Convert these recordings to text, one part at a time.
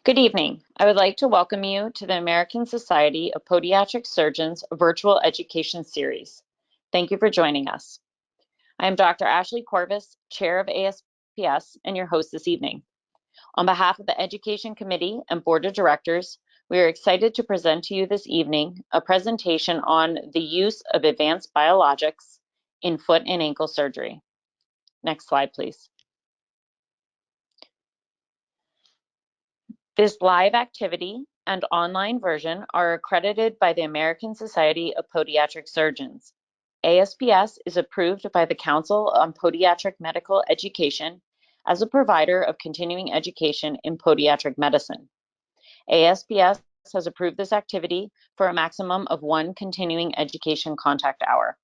Good evening. I would like to welcome you to the American Society of Podiatric Surgeons virtual education series. Thank you for joining us. I am Dr. Ashley Corvus, Chair of ASPS, and your host this evening. On behalf of the Education Committee and Board of Directors, we are excited to present to you this evening a presentation on the use of advanced biologics in foot and ankle surgery. Next slide, please. This live activity and online version are accredited by the American Society of Podiatric Surgeons. ASPS is approved by the Council on Podiatric Medical Education as a provider of continuing education in podiatric medicine. ASPS has approved this activity for a maximum of 1 continuing education contact hour.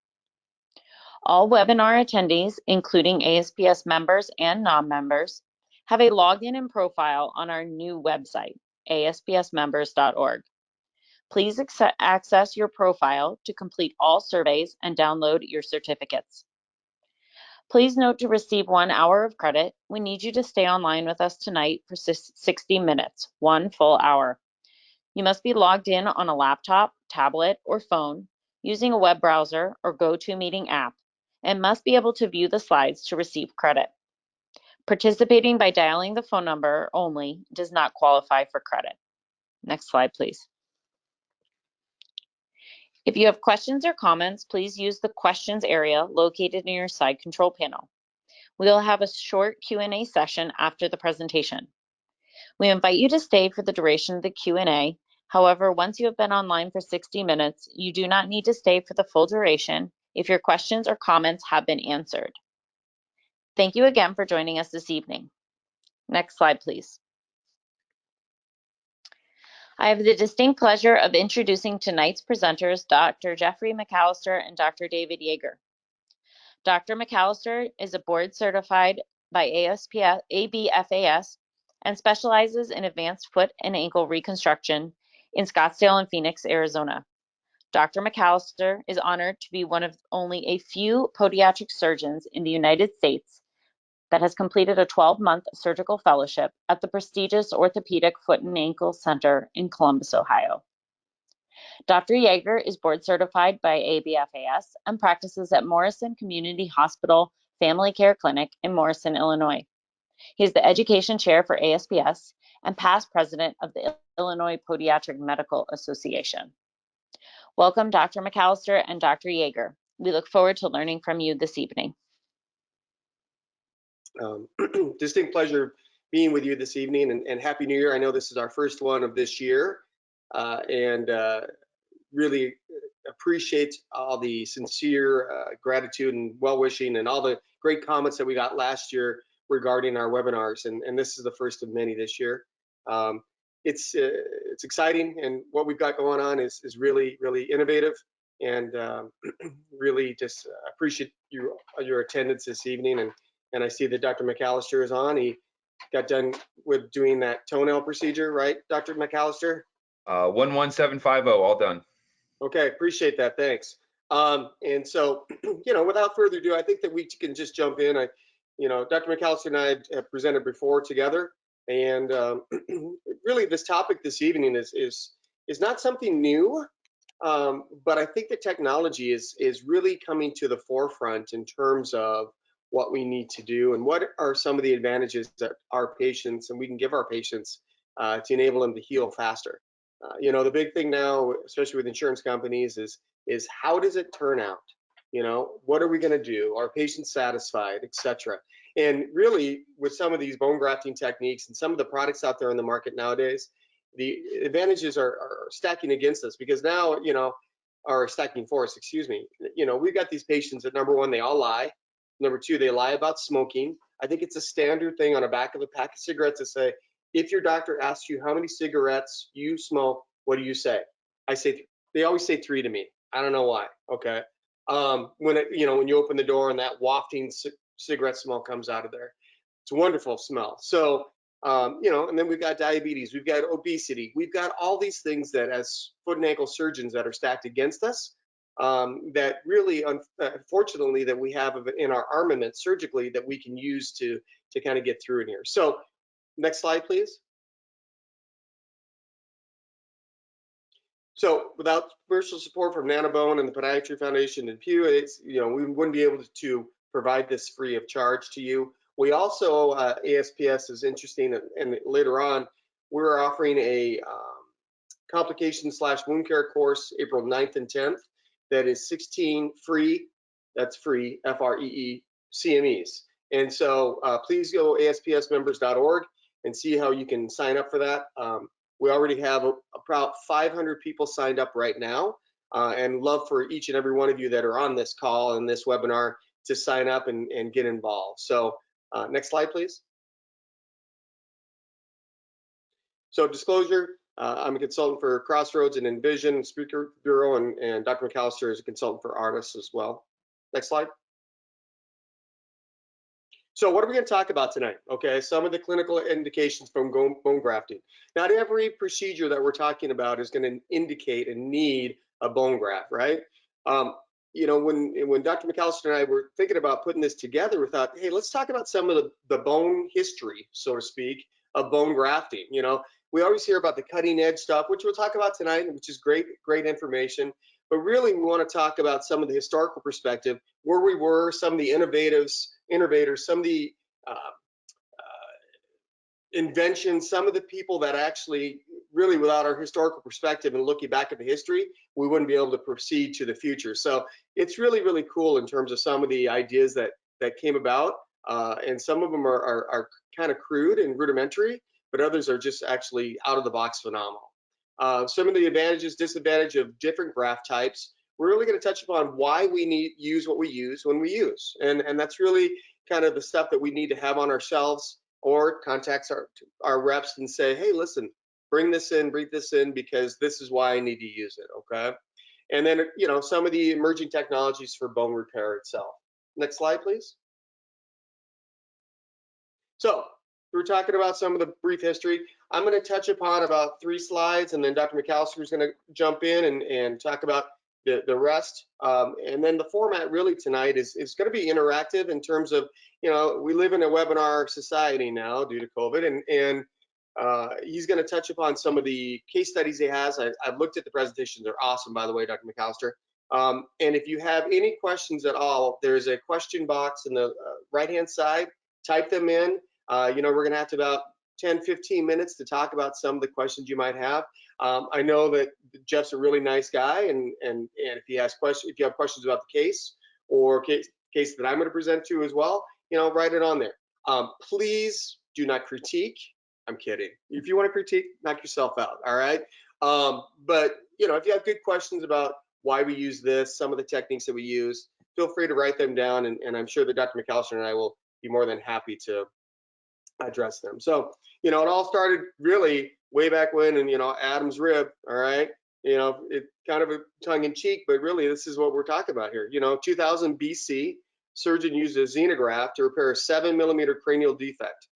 All webinar attendees, including ASPS members and non-members, have a login and profile on our new website, aspsmembers.org. Please access your profile to complete all surveys and download your certificates. Please note, to receive 1 hour of credit, we need you to stay online with us tonight for 60 minutes, 1 full hour. You must be logged in on a laptop, tablet, or phone using a web browser or GoToMeeting app, and must be able to view the slides to receive credit. Participating by dialing the phone number only does not qualify for credit. Next slide, please. If you have questions or comments, please use the questions area located in your side control panel. We'll have a short Q&A session after the presentation. We invite you to stay for the duration of the Q&A. However, once you have been online for 60 minutes, you do not need to stay for the full duration if your questions or comments have been answered. Thank you again for joining us this evening. Next slide, please. I have the distinct pleasure of introducing tonight's presenters, Dr. Jeffrey McAllister and Dr. David Yeager. Dr. McAllister is a board certified by ABFAS and specializes in advanced foot and ankle reconstruction in Scottsdale and Phoenix, Arizona. Dr. McAllister is honored to be one of only a few podiatric surgeons in the United States that has completed a 12-month surgical fellowship at the prestigious Orthopedic Foot and Ankle Center in Columbus, Ohio. Dr. Yeager is board certified by ABFAS and practices at Morrison Community Hospital Family Care Clinic in Morrison, Illinois. He is the education chair for ASPS and past president of the Illinois Podiatric Medical Association. Welcome, Dr. McAllister and Dr. Yeager. We look forward to learning from you this evening. Distinct pleasure being with you this evening, and Happy New Year. I know this is our first one of this year, and really appreciate all the sincere gratitude and well-wishing and all the great comments that we got last year regarding our webinars, and this is the first of many this year. It's exciting, and what we've got going on is really, really innovative, and really just appreciate your attendance this evening. And I see that Dr. McAllister is on. He got done with doing that toenail procedure, right, Dr. McAllister? 11750, all done. Okay, appreciate that, thanks. And so, without further ado, I think that we can just jump in. Dr. McAllister and I have presented before together, and really this topic this evening is not something new, but I think the technology is really coming to the forefront in terms of what we need to do and what are some of the advantages that our patients, and we can give our patients to enable them to heal faster. The big thing now, especially with insurance companies, is how does it turn out? What are we going to do? Are patients satisfied, etc.? And really, with some of these bone grafting techniques and some of the products out there in the market nowadays, the advantages are stacking against us, because now, are stacking for us, excuse me. We've got these patients that, number one, they all lie. Number two, they lie about smoking. I think it's a standard thing on the back of a pack of cigarettes to say, if your doctor asks you how many cigarettes you smoke, what do you say? I say, they always say 3 to me. I don't know why. Okay. When you open the door and that wafting cigarette smell comes out of there, it's a wonderful smell. So, and then we've got diabetes, we've got obesity, we've got all these things that, as foot and ankle surgeons, that are stacked against us. That really, unfortunately, that we have in our armament surgically that we can use to kind of get through in here. So next slide, please. So without commercial support from NanoBone and the Podiatry Foundation and Infuse, we wouldn't be able to provide this free of charge to you. We also, ASPS is interesting, and later on, we're offering a complication/wound care course April 9th and 10th that is 16 free, that's free, F-R-E-E, CMEs. And so please go aspsmembers.org and see how you can sign up for that. We already have about 500 people signed up right now, and love for each and every one of you that are on this call and this webinar to sign up and get involved. So next slide, please. So disclosure, I'm a consultant for Crossroads and Envision Speaker Bureau, and Dr. McAllister is a consultant for Artoss as well. Next slide. So what are we going to talk about tonight? Okay, some of the clinical indications from bone grafting. Not every procedure that we're talking about is going to indicate a need a bone graft, right? When Dr. McAllister and I were thinking about putting this together, we thought, hey, let's talk about some of the bone history, so to speak, of bone grafting. We always hear about the cutting edge stuff, which we'll talk about tonight, which is great information. But really, we want to talk about some of the historical perspective, where we were, some of the innovators, some of the inventions, some of the people that actually really, without our historical perspective and looking back at the history, we wouldn't be able to proceed to the future. So it's really, really cool in terms of some of the ideas that came about, and some of them are kind of crude and rudimentary, but others are just actually out of the box phenomenal. Some of the advantages, disadvantage of different graft types. We're really going to touch upon why we use what we use when we use, and that's really kind of the stuff that we need to have on ourselves, or contact our reps and say, hey, listen, bring this in, because this is why I need to use it, okay? And then, some of the emerging technologies for bone repair itself. Next slide, please. So we're talking about some of the brief history. I'm going to touch upon about 3 slides, and then Dr. McAllister is going to jump in and talk about the rest. And then the format really tonight is going to be interactive in terms of, we live in a webinar society now due to COVID, and he's going to touch upon some of the case studies he has. I've looked at the presentations. They're awesome, by the way, Dr. McAllister. And if you have any questions at all, there's a question box in the right-hand side. Type them in. We're going to have to about 10-15 minutes to talk about some of the questions you might have. I know that Jeff's a really nice guy, and if you have questions about the case or case that I'm going to present to as well, write it on there. Please do not critique. I'm kidding. If you want to critique, knock yourself out. All right. But if you have good questions about why we use this, some of the techniques that we use, feel free to write them down, and I'm sure that Dr. McAllister and I will be more than happy to address them. So, it all started really way back when, and Adam's rib. All right. It kind of a tongue in cheek, but really this is what we're talking about here. 2000 BC, surgeon used a xenograft to repair a 7mm cranial defect.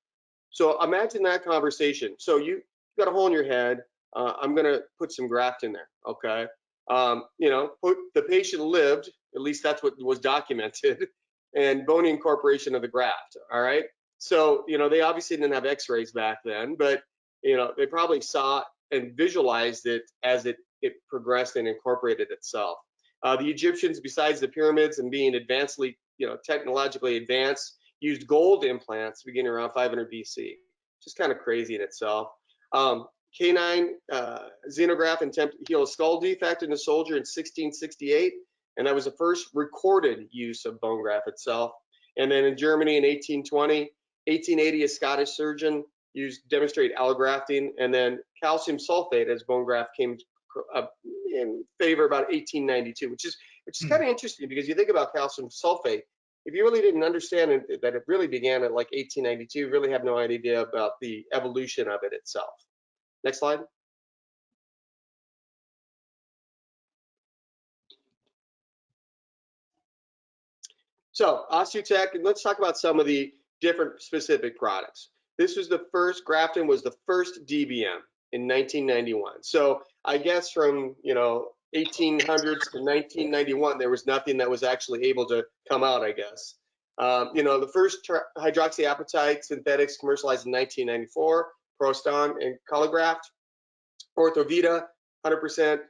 So imagine that conversation. So you got a hole in your head. I'm going to put some graft in there. Okay. The patient lived, at least that's what was documented, and bony incorporation of the graft. All right. So, they obviously didn't have X-rays back then, but, they probably saw and visualized it as it progressed and incorporated itself. The Egyptians, besides the pyramids and being technologically advanced, used gold implants beginning around 500 BC. Just kind of crazy in itself. Canine xenograph attempted to heal a skull defect in a soldier in 1668, and that was the first recorded use of bone graft itself. And then in Germany in 1880, a Scottish surgeon demonstrated allografting, and then calcium sulfate as bone graft came up in favor about 1892, which is kind of interesting, because you think about calcium sulfate. If you really didn't understand that it really began at like 1892, you really have no idea about the evolution of it itself. Next slide. So Osteotech, and let's talk about some of the different specific products. This was the first, Grafton was the first DBM in 1991. So I guess from 1800s to 1991, there was nothing that was actually able to come out, I guess. The first hydroxyapatite synthetics commercialized in 1994, Proston and Collograft. Orthovita 100%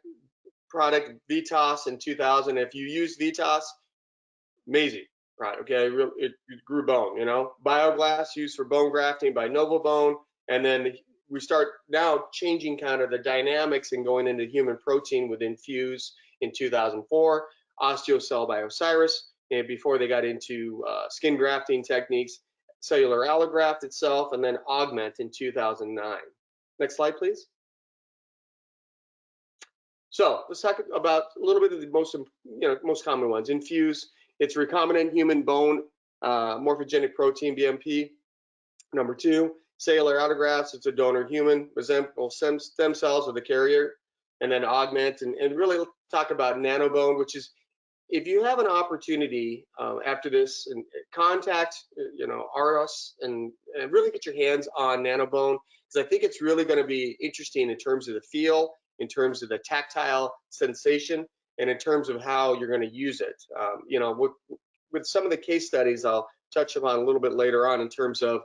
product, Vitas in 2000. If you use Vitas, amazing product. Okay, it grew bone. You know, Biologics used for bone grafting by NanoBone, and then we start now changing kind of the dynamics and going into human protein with Infuse in 2004, Osteocell by Osiris, and before they got into skin grafting techniques, Cellular Allograft itself, and then Augment in 2009. Next slide, please. So let's talk about a little bit of the most common ones. Infuse, it's recombinant human bone morphogenic protein, BMP. Number 2, cellular allografts, it's a donor human, resemble stem cells of the carrier. And then Augment, and really talk about NanoBone, which is, if you have an opportunity after this, and contact Artoss and really get your hands on NanoBone, because I think it's really going to be interesting in terms of the feel, in terms of the tactile sensation, and in terms of how you're going to use it. With some of the case studies I'll touch upon a little bit later on in terms of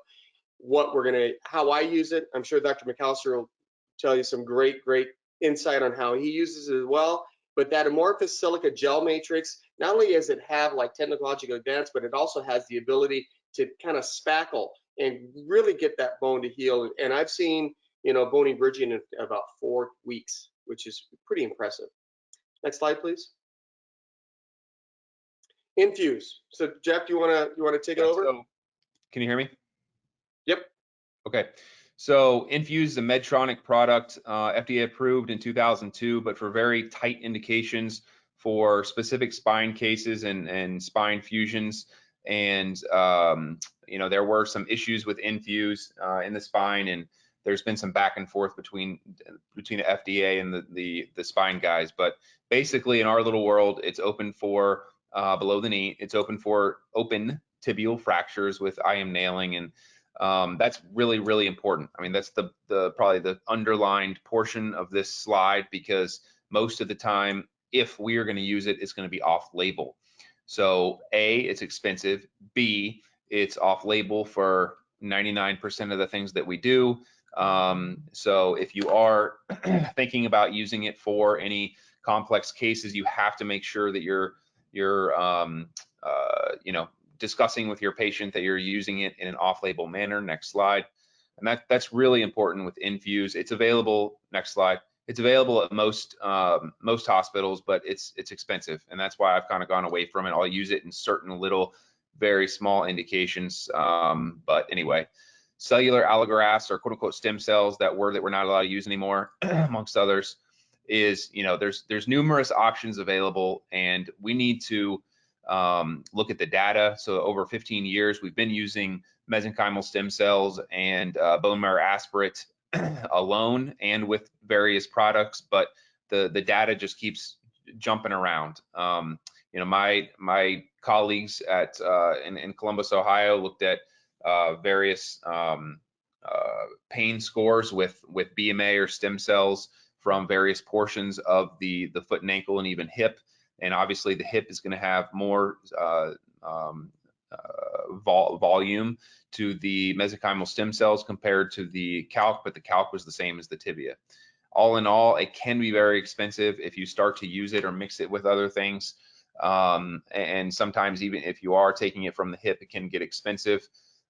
how I use it. I'm sure Dr. McAllister will tell you some great insight on how he uses it as well. But that amorphous silica gel matrix, not only does it have like technological advance, but it also has the ability to kind of spackle and really get that bone to heal. And I've seen, bony bridging in about 4 weeks, which is pretty impressive. Next slide, please. Infuse. So Jeff, do you want to take it over? So, can you hear me? Yep. Okay. So Infuse is a Medtronic product, FDA approved in 2002, but for very tight indications for specific spine cases and spine fusions. And there were some issues with Infuse in the spine, and there's been some back and forth between the FDA and the spine guys. But basically, in our little world, it's open for below the knee. It's open for open tibial fractures with IM nailing, and that's really important. I mean, that's probably the underlined portion of this slide, because most of the time, if we are going to use it, it's going to be off-label. So A, it's expensive. B, it's off-label for 99% of the things that we do. So if you are thinking about using it for any complex cases, you have to make sure that you're discussing with your patient that you're using it in an off-label manner. Next slide. And that's really important with Infuse. It's available. Next slide. It's available at most hospitals, but it's expensive, and that's why I've kind of gone away from it. I'll use it in certain little, very small indications. But anyway, cellular allografts, or quote unquote stem cells, that word that we're not allowed to use anymore, amongst others, is there's numerous options available, and we need to look at the data. So over 15 years, we've been using mesenchymal stem cells and bone marrow aspirate alone and with various products, but the data just keeps jumping around. My colleagues in Columbus, Ohio, looked at various pain scores with BMA or stem cells from various portions of the foot and ankle and even hip. And obviously the hip is going to have more volume to the mesenchymal stem cells compared to the calc, but the calc was the same as the tibia. All in all, it can be very expensive if you start to use it or mix it with other things. And sometimes even if you are taking it from the hip, it can get expensive.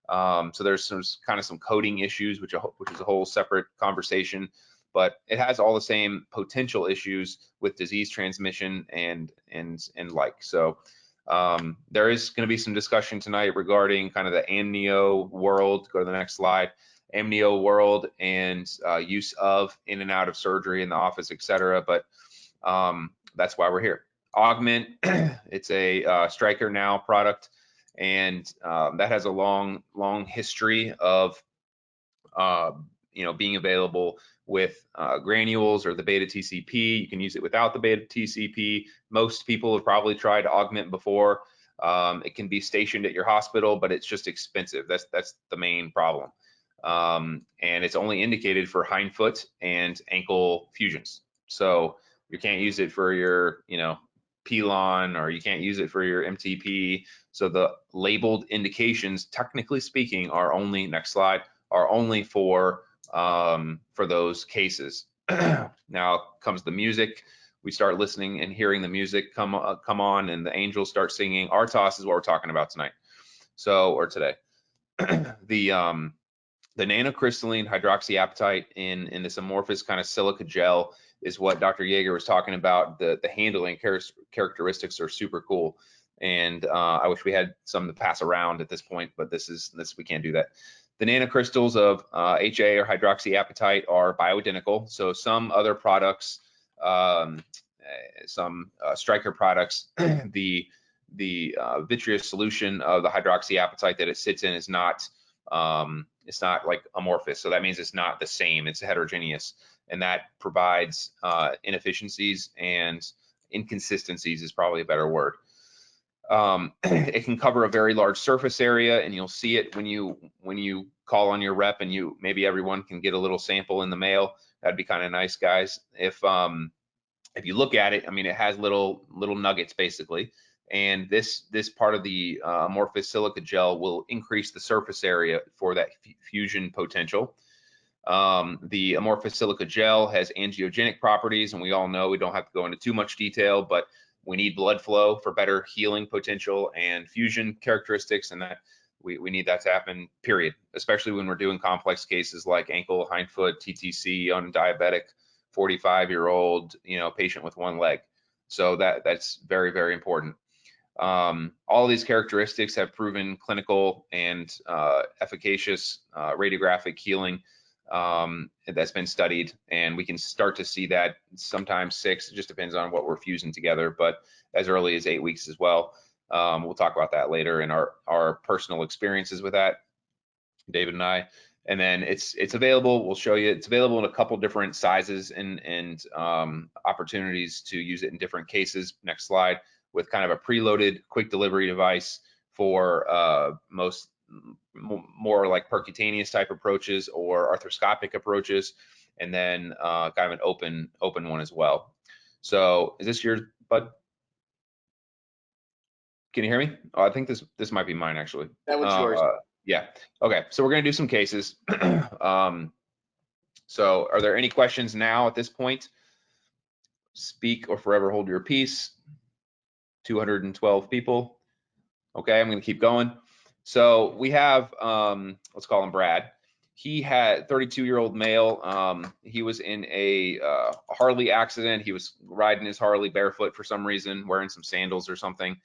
So there's some coding issues, which is a whole separate conversation. But it has all the same potential issues with disease transmission and like. So there is going to be some discussion tonight regarding kind of the amnio world. Go to the next slide. Amnio world and use of in and out of surgery in the office, etc. But that's why we're here. Augment, it's a Stryker Now product, and that has a long history of being available with granules or the beta TCP. You can use it without the beta TCP. Most people have probably tried Augment before. It can be stationed at your hospital, but it's just expensive. That's the main problem. And it's only indicated for hindfoot and ankle fusions. So you can't use it for your, Pilon, or you can't use it for your MTP. So the labeled indications, technically speaking, are only, next slide, are only for those cases. Now comes the music. We start listening and hearing the music come on, and the angels start singing. Artoss is what we're talking about tonight. So, or today. The nanocrystalline hydroxyapatite in this amorphous kind of silica gel is what Dr. Yeager was talking about. The handling characteristics are super cool, and I wish we had some to pass around at this point, but this we can't do that. The nanocrystals of HA or hydroxyapatite are bioidentical. So some other products, some Stryker products, the vitreous solution of the hydroxyapatite that it sits in is not it's not like amorphous, so that means it's not the same, it's heterogeneous, and that provides inefficiencies and inconsistencies is probably a better word. It can cover a very large surface area, and you'll see it when you call on your rep, and maybe everyone can get a little sample in the mail. That'd be kind of nice, guys. If you look at it, I mean, it has little nuggets basically. And this part of the amorphous silica gel will increase the surface area for that fusion potential. The amorphous silica gel has angiogenic properties, and we all know we don't have to go into too much detail, but we need blood flow for better healing potential and fusion characteristics, and that we need that to happen, period, especially when we're doing complex cases like ankle, hindfoot, TTC on diabetic, 45-year-old, patient with one leg. So that's very, very important. All of these characteristics have proven clinical and efficacious radiographic healing that's been studied, and we can start to see that sometimes 6, it just depends on what we're fusing together, but as early as 8 weeks as well. We'll talk about that later in our personal experiences with that, David and I. And then it's available. We'll show you. It's available in a couple different sizes and opportunities to use it in different cases. Next slide. With kind of a preloaded quick delivery device for more like percutaneous type approaches or arthroscopic approaches, and then kind of an open one as well. So is this yours, bud? Can you hear me? Oh, I think this might be mine actually. That one's yours. Yeah. Okay. So we're gonna do some cases. So are there any questions now at this point? Speak or forever hold your peace. 212 people. Okay, I'm gonna keep going. So we have, let's call him Brad. He had 32-year-old male. He was in a Harley accident. He was riding his Harley barefoot for some reason, wearing some sandals or something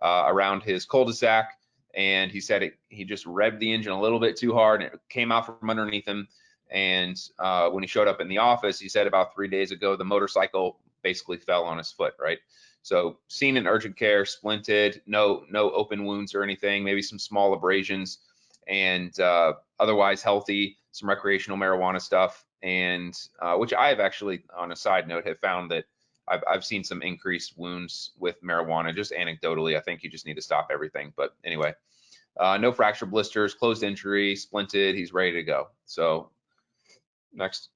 around his cul-de-sac. And he said he just revved the engine a little bit too hard, and it came out from underneath him. And when he showed up in the office, he said about 3 days ago, the motorcycle basically fell on his foot, right? So seen in urgent care, splinted, no open wounds or anything, maybe some small abrasions, and otherwise healthy, some recreational marijuana stuff, and which I've actually, on a side note, have found that I've seen some increased wounds with marijuana, just anecdotally. I think you just need to stop everything. But anyway, no fracture blisters, closed injury, splinted, he's ready to go. So next.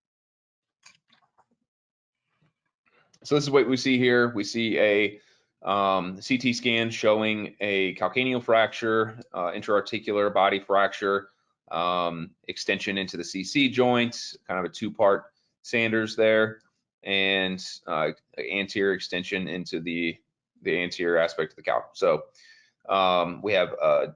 So this is what we see here. We see a CT scan showing a calcaneal fracture, intra-articular body fracture, extension into the CC joint, kind of a 2-part Sanders there, and anterior extension into the anterior aspect of the calf. So we have a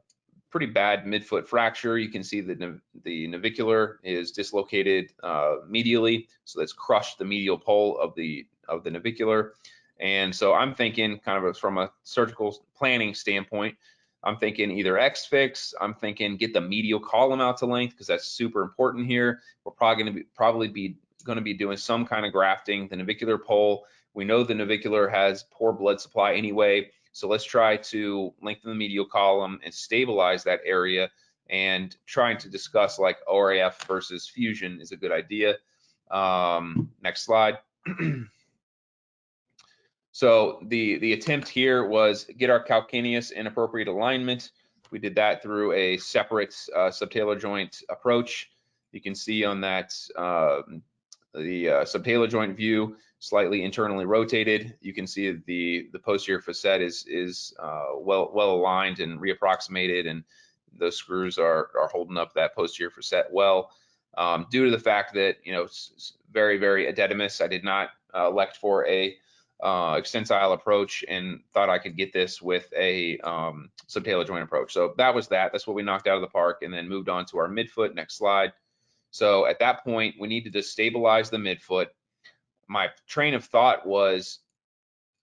pretty bad midfoot fracture. You can see that the navicular is dislocated medially, so that's crushed the medial pole of the navicular. And so I'm thinking kind of from a surgical planning standpoint, I'm thinking either X-fix, I'm thinking get the medial column out to length, because that's super important here. We're probably going to be doing some kind of grafting. The navicular pole, we know the navicular has poor blood supply anyway, so let's try to lengthen the medial column and stabilize that area, and trying to discuss like ORAF versus fusion is a good idea. Next slide. So the attempt here was get our calcaneus in appropriate alignment. We did that through a separate subtalar joint approach. You can see on that the subtalar joint view slightly internally rotated. You can see the posterior facet is well aligned and reapproximated, and those screws are holding up that posterior facet well. due to the fact that, you know, very, very edematous. I did not elect for a extensile approach and thought I could get this with a subtalar joint approach. So that was that. That's what we knocked out of the park, and then moved on to our midfoot. Next slide. So at that point, we needed to stabilize the midfoot. My train of thought was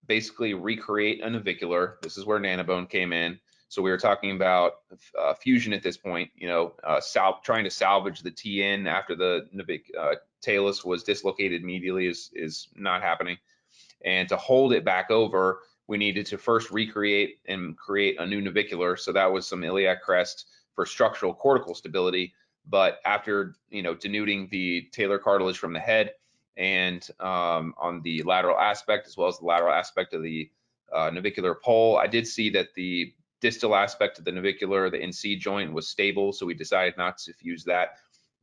basically recreate a navicular. This is where NanoBone came in. So we were talking about fusion at this point, you know, trying to salvage the TN after the talus was dislocated immediately is not happening. And to hold it back over, we needed to first recreate and create a new navicular. So that was some iliac crest for structural cortical stability. But after, you know, denuding the talar cartilage from the head and on the lateral aspect, as well as the lateral aspect of the navicular pole, I did see that the distal aspect of the navicular, the NC joint, was stable. So we decided not to fuse that,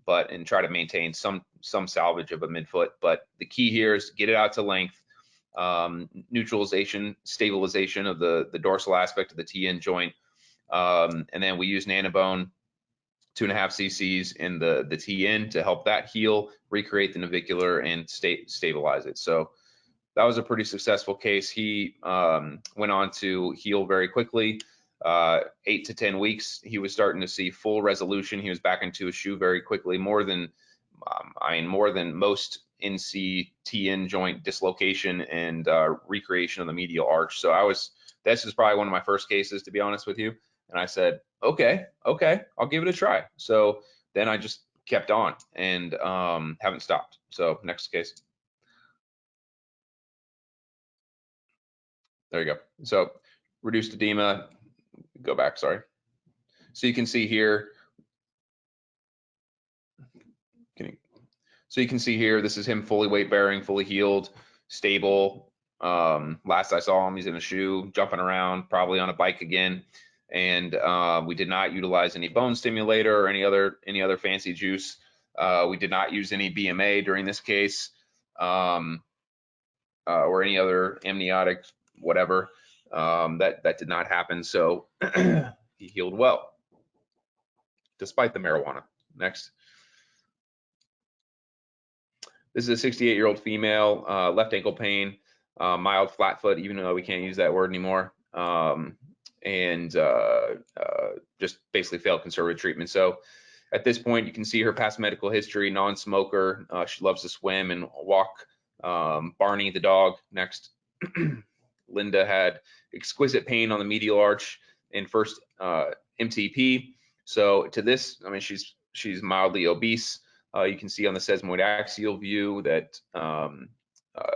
and try to maintain some salvage of a midfoot. But the key here is to get it out to length, neutralization, stabilization of the dorsal aspect of the TN joint. And then we use NanoBone 2.5 cc's in the TN to help that heal, recreate the navicular, and stabilize it. So that was a pretty successful case. He went on to heal very quickly. 8 to 10 weeks, he was starting to see full resolution. He was back into a shoe very quickly, more than most NC TN joint dislocation and recreation of the medial arch. So this is probably one of my first cases, to be honest with you. And I said, okay, I'll give it a try. So then I just kept on and haven't stopped. So next case. There you go. So reduced edema, go back, sorry. So you can see here, this is him fully weight bearing, fully healed, stable. Last I saw him, he's in a shoe, jumping around, probably on a bike again. And we did not utilize any bone stimulator or any other fancy juice. We did not use any BMA during this case, or any other amniotic, whatever. That did not happen. So he healed well, despite the marijuana. Next. This is a 68-year-old female, left ankle pain, mild flat foot, even though we can't use that word anymore, and just basically failed conservative treatment. So at this point, you can see her past medical history: non-smoker. She loves to swim and walk. Barney the dog. Next. Linda had exquisite pain on the medial arch in first MTP. So to this, I mean, she's mildly obese. You can see on the sesamoid axial view that the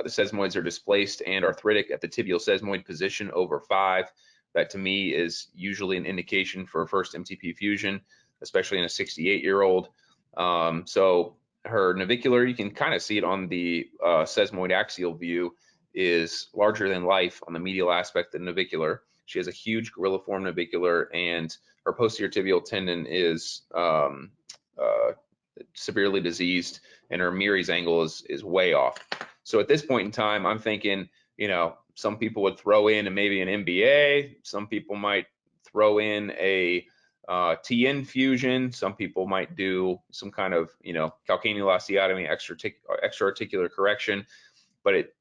sesamoids are displaced and arthritic at the tibial sesamoid position over 5. That to me is usually an indication for first MTP fusion, especially in a 68-year-old. So her navicular, you can kind of see it on the sesamoid axial view, is larger than life on the medial aspect of the navicular. She has a huge gorilla-form navicular, and her posterior tibial tendon is severely diseased, and her Meary's angle is way off. So at this point in time, I'm thinking, you know, some people would throw in maybe an MBA. Some people might throw in a TN fusion. Some people might do some kind of, you know, calcaneal osteotomy, extra-articular correction. But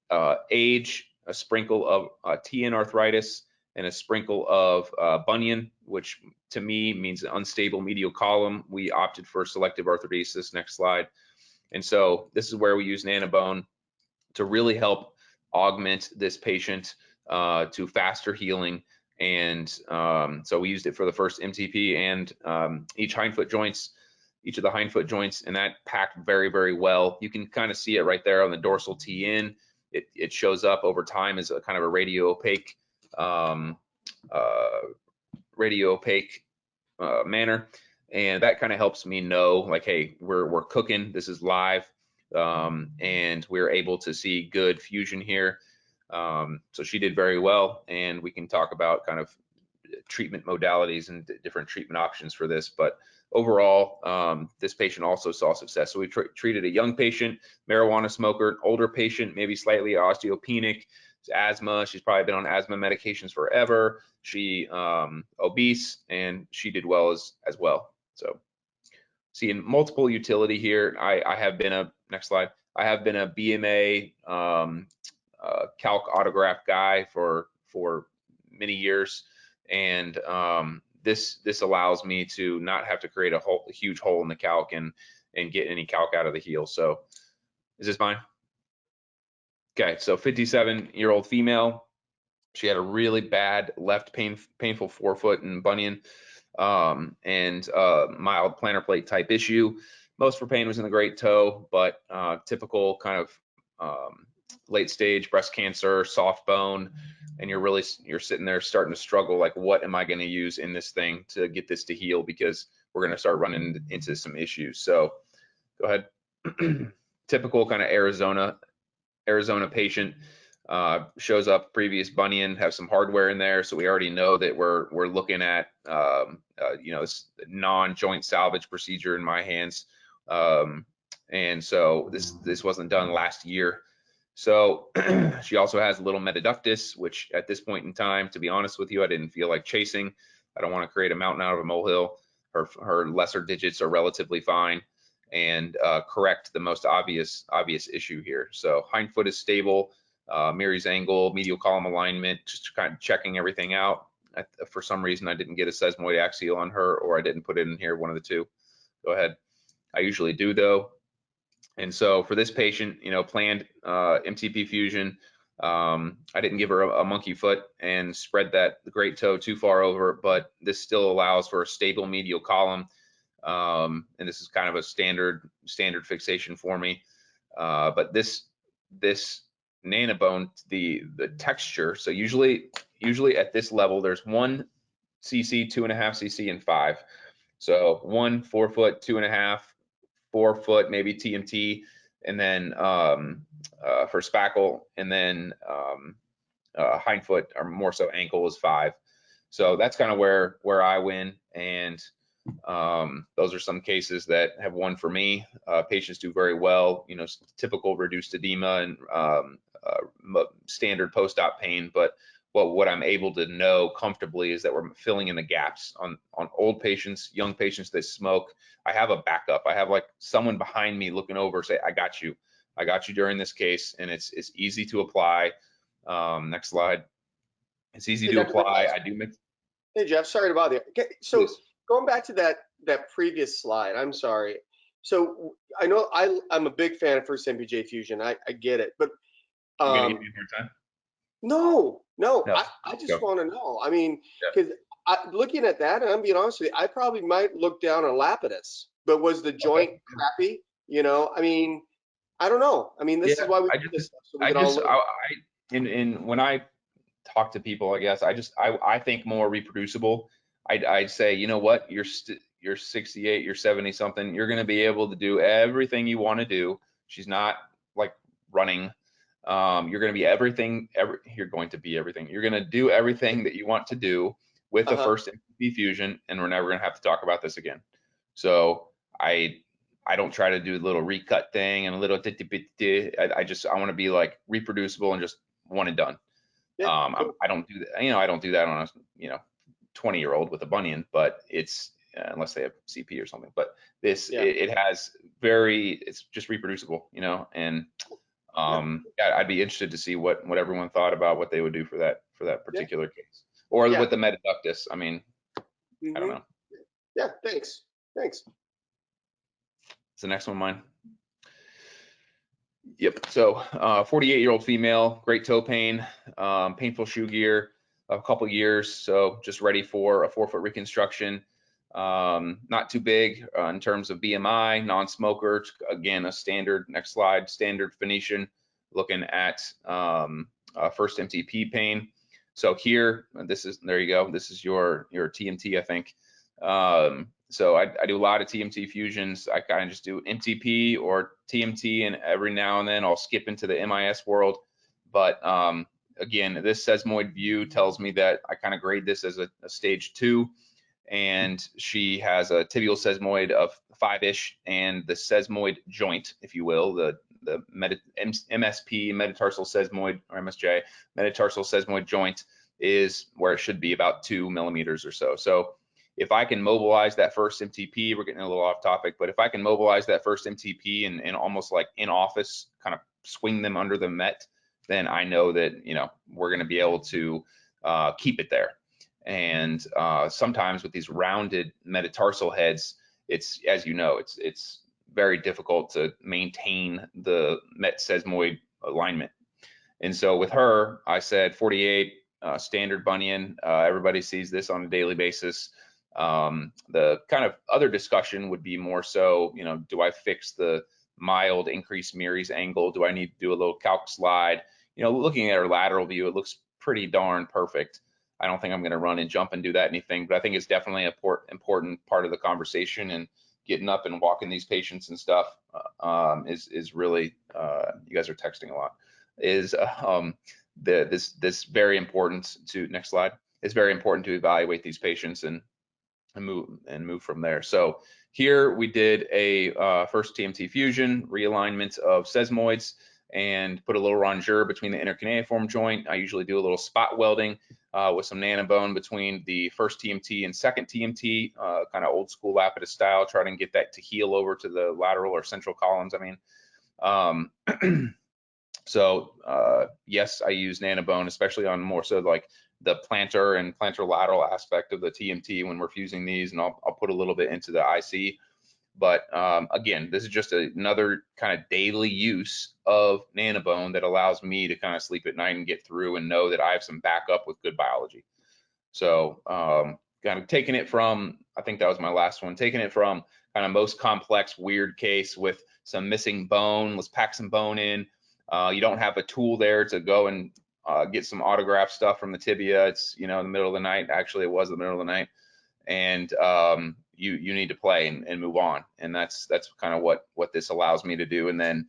age, a sprinkle of TN arthritis, and a sprinkle of bunion, which to me means an unstable medial column. We opted for selective arthrodesis. Next slide. And so this is where we use NanoBone to really help augment this patient to faster healing. And so we used it for the first MTP and each of the hindfoot joints, and that packed very, very well. You can kind of see it right there on the dorsal TN. It shows up over time as a kind of a radio-opaque manner, and that kind of helps me know, like, hey, we're cooking. This is live, and we're able to see good fusion here. So she did very well, and we can talk about kind of treatment modalities and different treatment options for this. But overall, this patient also saw success. So we treated a young patient, marijuana smoker, an older patient, maybe slightly osteopenic, asthma. She's probably been on asthma medications forever. She obese, and she did well as well. So seeing multiple utility here. I have been a, next slide, I have been a BMA calc autograft guy for many years, and this allows me to not have to create a huge hole in the calc and get any calc out of the heel. So is this fine? Okay, so 57-year-old female. She had a really bad left painful forefoot and bunion, and mild plantar plate type issue. Most of her pain was in the great toe, but typical kind of late stage breast cancer, soft bone, and you're sitting there starting to struggle, like, what am I going to use in this thing to get this to heal, because we're going to start running into some issues. So go ahead. Typical kind of Arizona patient, shows up, previous bunion, have some hardware in there, so we already know that we're looking at it's non-joint salvage procedure in my hands, and so this wasn't done last year. So she also has a little metaductus, which at this point in time, to be honest with you, I didn't feel like chasing. I don't want to create a mountain out of a molehill. Her lesser digits are relatively fine, and correct the most obvious issue here. So hind foot is stable, Meary's angle, medial column alignment, just kind of checking everything out. For some reason, I didn't get a sesamoid axial on her, or I didn't put it in here, one of the two. Go ahead. I usually do, though. And so for this patient, planned MTP fusion. I didn't give her a monkey foot and spread the great toe too far over, but this still allows for a stable medial column. And this is kind of a standard fixation for me. But this NanoBone, the texture, so usually at this level, there's 1 cc, 2.5 cc, and 5. So 1 4-foot, 2.5, 4-foot, maybe TMT, and then for spackle, and then hind foot, or more so ankle, is 5. So that's kind of where I win, and those are some cases that have won for me. Patients do very well, typical reduced edema and standard post-op pain, but what I'm able to know comfortably is that we're filling in the gaps on old patients, young patients that smoke. I have a backup. I have like someone behind me looking over, say, I got you during this case, and it's easy to apply. Next slide. It's easy to apply. I do make. Hey Jeff, sorry to bother you. Okay, so Please. going back to that previous slide, I'm sorry. So I know I'm a big fan of first MPJ fusion. I get it, but You gonna give me a hard time? No. No. I just want to know. I mean, Yeah. because looking at that, and I'm being honest with you, I probably might look down on Lapidus, but was the joint crappy? I mean, I don't know. I mean, this is why we do this stuff, so we can all learn. When I talk to people, I guess I think more reproducible. I'd say, you know what, you're 68, you're 70 something, you're going to be able to do everything you want to do. She's not like running. You're going to be everything. You're going to be everything. You're going to do everything that you want to do with the first MTP fusion, and we're never going to have to talk about this again. So I don't try to do a little recut thing and a little I want to be like reproducible and just one and done. Yeah, I don't do that. I don't do that on a 20-year-old with a bunion, but it's unless they have CP or something. But this it has it's just reproducible, and I'd be interested to see what everyone thought about what they would do for that particular case, or with the metaductus. I mean, I don't know. Yeah, thanks. It's the next one, mine. Yep. So 48-year-old female, great toe pain, painful shoe gear, a couple years, so just ready for a 4-foot reconstruction. Not too big in terms of BMI, non-smoker, again, a standard, next slide, standard Phoenician, looking at first MTP pain. So here, there you go, this is your TMT, I think. So I do a lot of TMT fusions. I kind of just do MTP or TMT, and every now and then I'll skip into the MIS world. But again, this sesamoid view tells me that I kind of grade this as a stage 2, and she has a tibial sesamoid of 5-ish, and the sesamoid joint, if you will, the MSP, metatarsal sesamoid, or MSJ, metatarsal sesamoid joint, is where it should be, about 2 millimeters or so. So if I can mobilize that first MTP, we're getting a little off topic, but if I can mobilize that first MTP and almost like in office kind of swing them under the Met, then I know that, you know, we're going to be able to keep it there. And sometimes with these rounded metatarsal heads, it's, as you know, it's very difficult to maintain the met-sesamoid alignment. And so with her, I said 48 standard bunion. Everybody sees this on a daily basis. The kind of other discussion would be more so, you know, do I fix the mild increased Meary's angle? Do I need to do a little calc slide? You know, looking at her lateral view, it looks pretty darn perfect. I don't think I'm going to run and jump and do that anything, but I think it's definitely an important part of the conversation, and getting up and walking these patients and stuff is really, you guys are texting a lot, is this very important to, next slide, it's very important to evaluate these patients and move from there. So here we did a first TMT fusion, realignment of sesamoids, and put a little rongeur between the intercuneiform joint. I usually do a little spot welding with some NanoBone between the first TMT and second TMT, kind of old school Lapidus style, trying to get that to heal over to the lateral or central columns, I mean. So yes, I use NanoBone, especially on more so like the plantar and plantar lateral aspect of the TMT when we're fusing these, and I'll put a little bit into the IC. But again, this is just another kind of daily use of NanoBone that allows me to kind of sleep at night and get through and know that I have some backup with good biology. So kind of taking it from, I think that was my last one, taking it from kind of most complex weird case with some missing bone, let's pack some bone in. You don't have a tool there to go and get some autograft stuff from the tibia. It's, you know, in the middle of the night. Actually, it was the middle of the night, and you need to play and move on. And that's kind of what this allows me to do. And then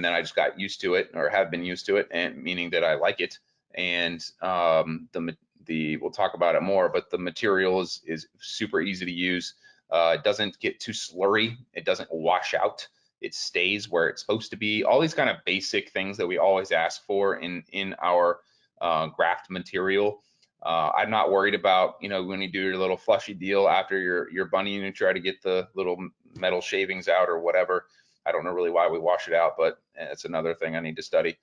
I just got used to it, or have been used to it, and meaning that I like it. And we'll talk about it more, but the material is super easy to use. It doesn't get too slurry. It doesn't wash out. It stays where it's supposed to be. All these kind of basic things that we always ask for in our graft material. I'm not worried about, you know, when you do your little flushy deal after your bunion and try to get the little metal shavings out or whatever. I don't know really why we wash it out, but it's another thing I need to study.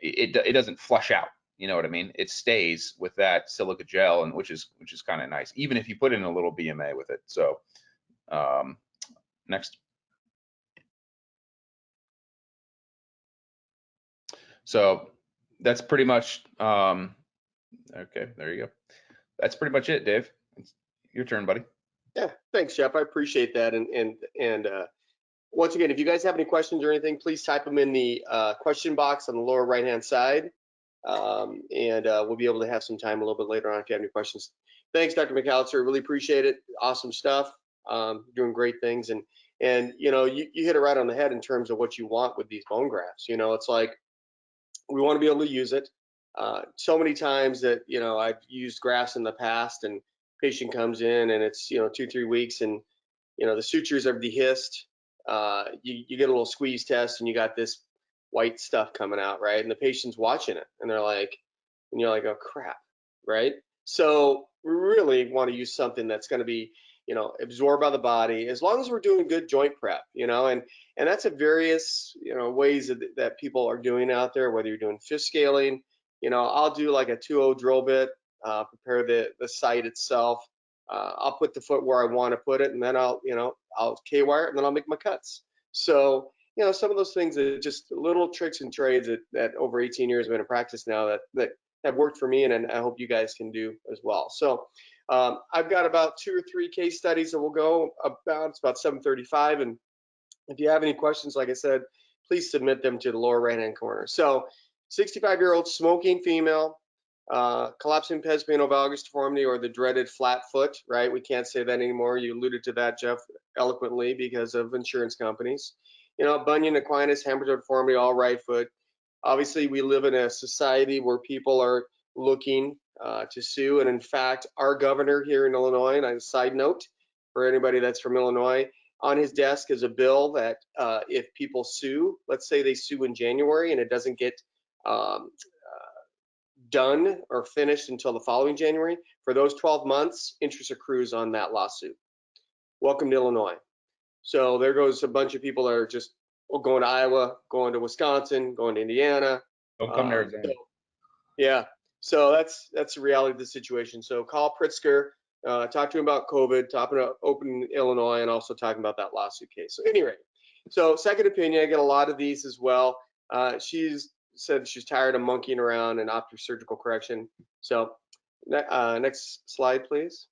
It doesn't flush out. You know what I mean? It stays with that silica gel, and which is kind of nice, even if you put in a little BMA with it. So next. So that's pretty much, okay, there you go. That's pretty much it, Dave. It's your turn, buddy. Yeah, thanks, Jeff. I appreciate that. And once again, if you guys have any questions or anything, please type them in the question box on the lower right-hand side. And we'll be able to have some time a little bit later on if you have any questions. Thanks, Dr. McAllister. Really appreciate it. Awesome stuff. Doing great things. And you know, you hit it right on the head in terms of what you want with these bone grafts. You know, it's like, we want to be able to use it. So many times that, you know, I've used grafts in the past, and patient comes in and it's, you know, 2-3 weeks, and, you know, the sutures are dehisced. You get a little squeeze test and you got this white stuff coming out, right? And the patient's watching it and they're like, and you're like, oh crap, right? So we really want to use something that's going to be, you know, absorbed by the body, as long as we're doing good joint prep, you know, and that's a various, you know, ways that people are doing out there, whether you're doing fish scaling. You know, I'll do like a 2-0 drill bit, prepare the site itself. I'll put the foot where I want to put it, and then I'll K-wire it, and then I'll make my cuts. So, you know, some of those things are just little tricks and trades that over 18 years I've been in practice now that have worked for me, and I hope you guys can do as well. So I've got about 2 or 3 case studies that will go about. It's about 7:35, and if you have any questions, like I said, please submit them to the lower right-hand corner. So 65-year-old smoking female, collapsing pes painovalgus deformity, or the dreaded flat foot, right? We can't say that anymore. You alluded to that, Jeff, eloquently, because of insurance companies. You know, bunion, equinus, hammertoe deformity, all right foot. Obviously, we live in a society where people are looking to sue. And in fact, our governor here in Illinois, and on a side note, for anybody that's from Illinois, on his desk is a bill that if people sue, let's say they sue in January and it doesn't get done or finished until the following January, for those 12 months, interest accrues on that lawsuit. Welcome to Illinois. So there goes a bunch of people that are just going to Iowa, going to Wisconsin, going to Indiana. Don't come to So, Arizona. yeah, so that's the reality of the situation. So call Pritzker, talk to him about COVID, talking about open Illinois, and also talking about that lawsuit case. So anyway, so second opinion, I get a lot of these as well. She's said she's tired of monkeying around and opt for surgical correction. So next slide, please.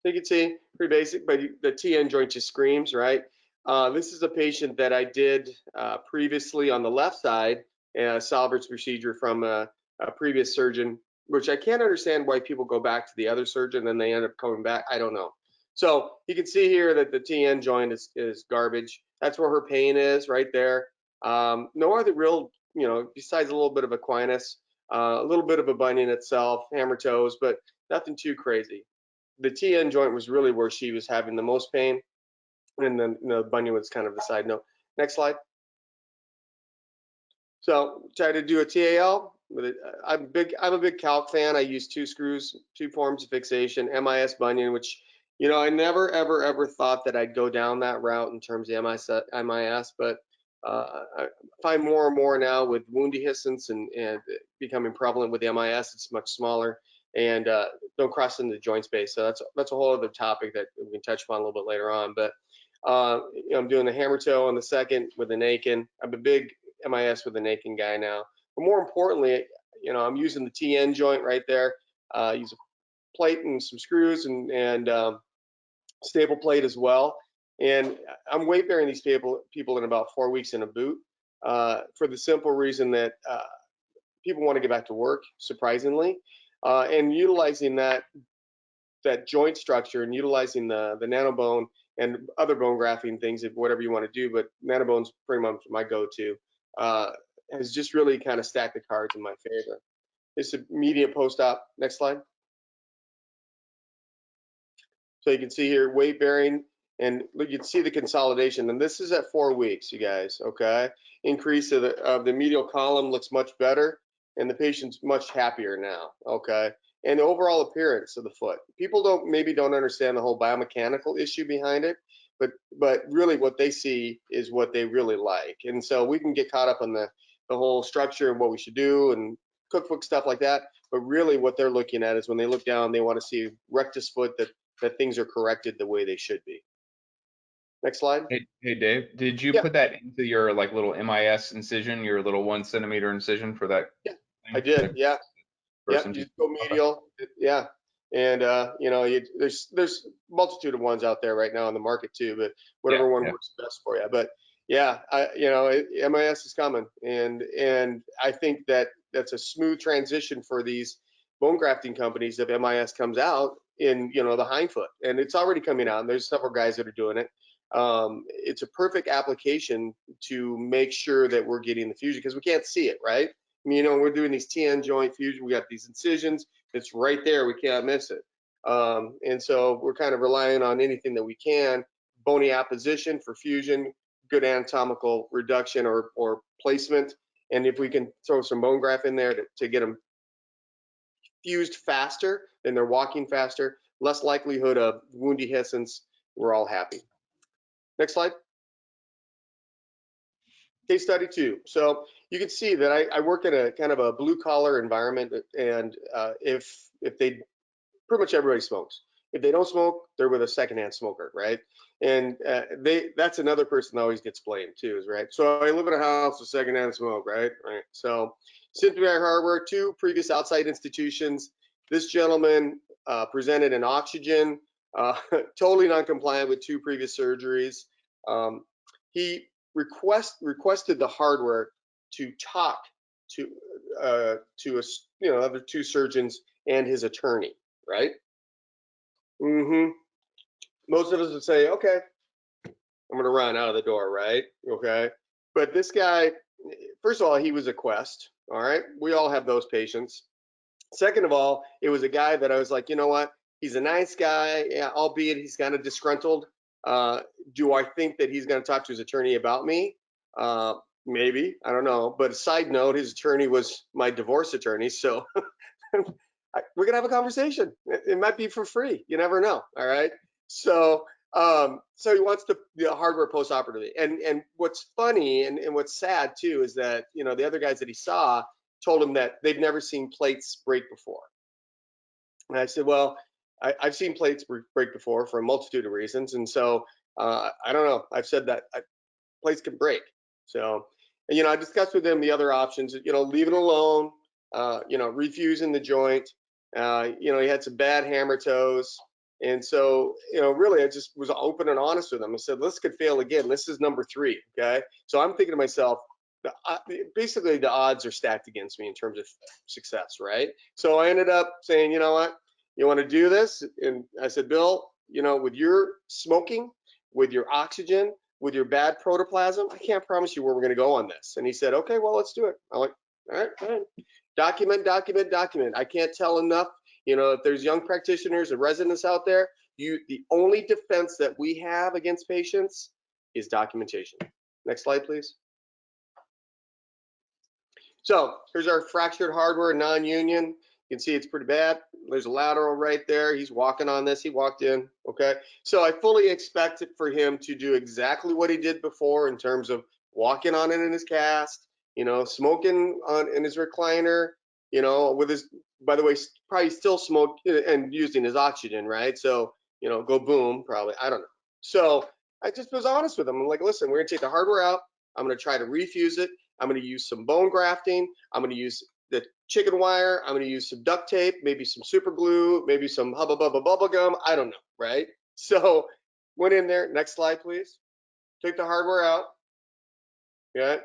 You can see pretty basic, but the TN joint just screams, right? This is a patient that I did previously on the left side, a salvage procedure from a previous surgeon, which I can't understand why people go back to the other surgeon and they end up coming back. I don't know. So you can see here that the TN joint is garbage. That's where her pain is, right there. No other real, besides a little bit of Aquinas, a little bit of a bunion itself, hammer toes, but nothing too crazy. The TN joint was really where she was having the most pain, and then the bunion was kind of the side note. Next slide. So try to do a TAL. I'm a big calc fan. I use 2 screws, 2 forms of fixation, MIS bunion, which I never ever thought that I'd go down that route in terms of MIS, but I find more and more now with wound dehiscence and becoming prevalent with the MIS, it's much smaller and don't cross into the joint space. So that's a whole other topic that we can touch upon a little bit later on. But I'm doing the hammer toe on the second with an Aiken. I'm a big MIS with an Aiken guy now. But more importantly, I'm using the TN joint right there. Use a plate and some screws and staple plate as well. And I'm weight bearing these people in about 4 weeks in a boot for the simple reason that people want to get back to work, surprisingly, and utilizing that joint structure and utilizing the NanoBone and other bone grafting things, if whatever you want to do, but NanoBone's pretty much my go-to. Has just really kind of stacked the cards in my favor. It's a immediate post-op. Next slide. So you can see here weight bearing, and you can see the consolidation. And this is at 4 weeks, you guys. Okay, increase of the medial column looks much better, and the patient's much happier now. Okay, and the overall appearance of the foot. People maybe don't understand the whole biomechanical issue behind it, but really what they see is what they really like. And so we can get caught up on the whole structure and what we should do and cookbook stuff like that. But really what they're looking at is when they look down, they want to see rectus foot that things are corrected the way they should be. Next slide. Hey Dave, did you Yeah. put that into your like little MIS incision, your little 1 centimeter incision for that? Yeah, I did. Yeah. Yep. You go medial. Yeah. And there's multitude of ones out there right now in the market too, but whatever one works best for you. But yeah, MIS is coming, and I think that's a smooth transition for these bone grafting companies if MIS comes out in the hindfoot, and it's already coming out. And there's several guys that are doing it. It's a perfect application to make sure that we're getting the fusion because we can't see it, right? We're doing these TN joint fusion. We got these incisions. It's right there. We can't miss it. And so we're kind of relying on anything that we can. Bony apposition for fusion, good anatomical reduction or placement. And if we can throw some bone graft in there to get them fused faster, then they're walking faster, less likelihood of wound dehiscence. We're all happy. Next slide. Case study 2. So you can see that I work in a kind of a blue collar environment, and if they pretty much everybody smokes. If they don't smoke, they're with a secondhand smoker, right? And that's another person that always gets blamed too, is right. So I live in a house with secondhand smoke, right? Right. So Cincinnati Hardware, 2 previous outside institutions. This gentleman presented an oxygen, totally non-compliant with 2 previous surgeries. He requested the hardware to talk to other 2 surgeons and his attorney, right? Most of us would say, okay, I'm gonna run out of the door, right? Okay. But this guy, first of all, he was a quest. All right. We all have those patients. Second of all, it was a guy that I was like, you know what? He's a nice guy, yeah, albeit he's kind of disgruntled. Do I think that he's going to talk to his attorney about me? Maybe, I don't know. But a side note, his attorney was my divorce attorney, so we're gonna have a conversation. It might be for free. You never know. All right. So so he wants the hardware post-operatively. And what's funny and what's sad too is that, you know, the other guys that he saw told him that they've never seen plates break before. And I said, well, I've seen plates break before for a multitude of reasons. And so I don't know. I've said that plates can break. So, and, you know, I discussed with him the other options, you know, leave it alone, you know, refusing the joint. You know, he had some bad hammer toes. And so, you know, really, I just was open and honest with him. I said, this could fail again. This is number 3. Okay. So I'm thinking to myself, basically the odds are stacked against me in terms of success. Right. So I ended up saying, you know what, you want to do this? And I said, Bill, you know, with your smoking, with your oxygen, with your bad protoplasm, I can't promise you where we're going to go on this. And he said, okay, well, let's do it. I'm like, all right, all right. Document, document, document. I can't tell enough. You know, if there's young practitioners and residents out there, the only defense that we have against patients is documentation. Next slide, please. So here's our fractured hardware non-union. You can see it's pretty bad. There's a lateral right there. He's walking on this. He walked in. Okay. So I fully expected for him to do exactly what he did before in terms of walking on it in his cast, you know, smoking on in his recliner, you know, with his, by the way, probably still smoke and using his oxygen, right? So, you know, go boom, probably. I don't know. So I just was honest with him. I'm like, listen, we're going to take the hardware out. I'm going to try to refuse it. I'm going to use some bone grafting. I'm going to use the chicken wire. I'm going to use some duct tape, maybe some super glue, maybe some hubba bubba bubble gum. I don't know, right? So went in there. Next slide, please. Took the hardware out, okay,